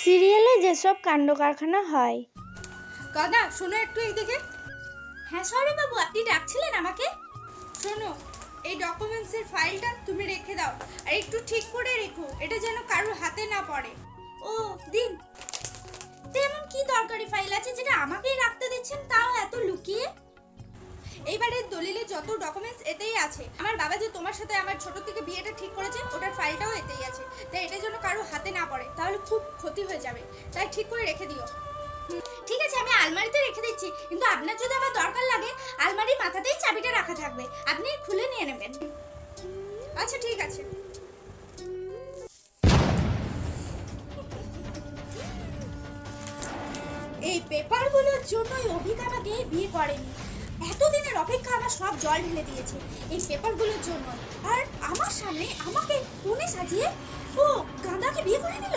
সিরিয়ালে যেসব কাণ্ড কারখানা হয়। গাদা শোনো একটু এইদিকে। হ্যাঁ সরি বাবু, আপনি ডাকছিলেন আমাকে? শোনো, এই ডকুমেন্টসের ফাইলটা তুমি রেখে দাও, আর একটু ঠিক করে রেখো, এটা যেন কারোর হাতে না পড়ে। ও দিন। তেমন কি দরকারি ফাইল আছে যেটা আমাকেই রাখতে দিচ্ছেন, তাও এত লুকিয়ে? এইবারের দলিলে যত ডকুমেন্টস এতেই আছে। আমার বাবা যে তোমার সাথে আমার ছোট থেকে বিয়েটা ঠিক করেছে, ওটার ফাইলটাও এতেই আছে। তাই এটা যেন কারো হাতে না পড়ে, তাহলে খুব ক্ষতি হয়ে যাবে। তাই ঠিক করে রেখে দিও। ঠিক আছে, আমি আলমারিতে রেখে দিচ্ছি, কিন্তু আপনার যদি আবার দরকার লাগে আলমারির মাথাতেই চাবিটা রাখা থাকবে, আপনি খুলে নিয়ে নেবেন। আচ্ছা ঠিক আছে। এই পেপারগুলোর জন্যই অভিক আমাকে বিয়ে করেনি। এতদিনের অপেক্ষা আমার সব জল ঢেলে দিয়েছে এই পেপারগুলোর জন্য। আর আমার সামনে আমাকে কোণে সাজিয়ে ও গাঁদাকে বিয়ে করে নিল।